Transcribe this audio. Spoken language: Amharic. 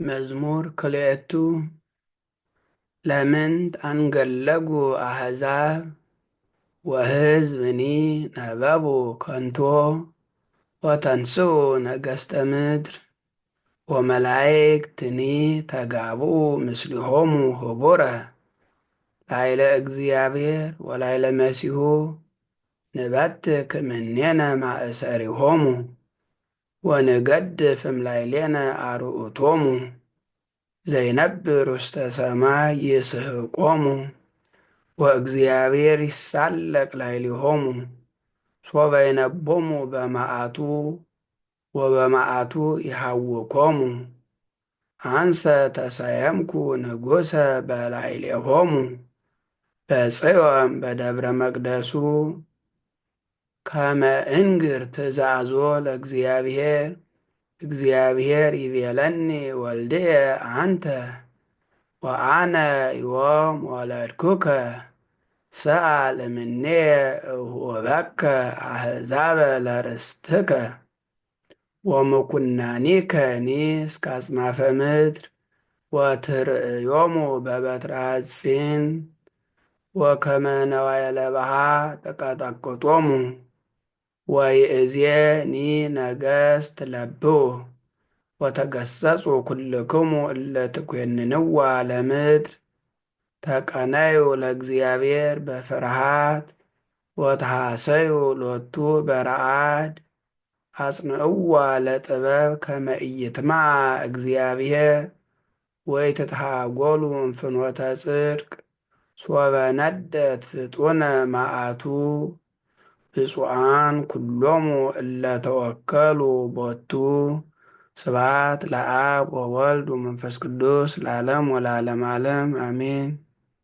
መዝሙር ክልኤቱ ለምንት አንገለጉ አሕዛብ ወሕዝብኒ ነበቡ ከንቶ ወተንስኡ ነገሥተ ምድር ወመላእክትኒ ተጋብኡ ምስሊሆሙ ህቡረ ላዕለ እግዚአብሔር ወላዕለ መሲሑ ንበትክ እምኔነ ማእሰሪሆሙ ወንገድፍ እምላዕሌነ አርዑቶሙ ዘይነብር ውስተ ሰማይ ይስሕቆሙ ወእግዚአብሔር ይሳለቅ ላዕሌሆሙ ሶበ ይነቦሙ በመዓቱ ወበመዓቱ ይሃውኮሙ አንሰ ተሰየምኩ ንጉሠ በላዕሌሆሙ በጽዮን በደብረ መቅደሱ ከመ እንግር ትእዛዞ ለእግዚአብሔር እግዚአብሔር ይቤለኒ ወልድየ አንተ ወአነ ዮም ወለድኩከ ሰአል እምኔየ እሁበከ አሕዛበ ለርስትከ ወምኩናኒከኒ እስከ አጽናፈ ምድር ወትርእዮሙ በበትረ ሐጺን ወከመ ነዋየ ለባሃ ተቀጠቅጦሙ ወይእዜኒ ነገሥት ለብዉ ወተገሰጹ ኩልክሙ እለ ትኰንንዋ ለምድር ተቀነዩ ለእግዚአብሔር በፍርሃት ወተሐሰዩ ሎቱ በረዓድ አጽንዕዋ ለጥበብ ከመ ኢይትመዓ እግዚአብሔር ወኢትትሐጐሉ እምፍኖተ ጽድቅ ሶበ ነደት ፍጡነ መዓቱ ብፁዓን ኩሎሙ እለ ተወከሉ ቦቱ ስብሐት ለአብ ወወልድ ወመንፈስ ቅዱስ ለዓለም ወለዓለመ ዓለም አሜን።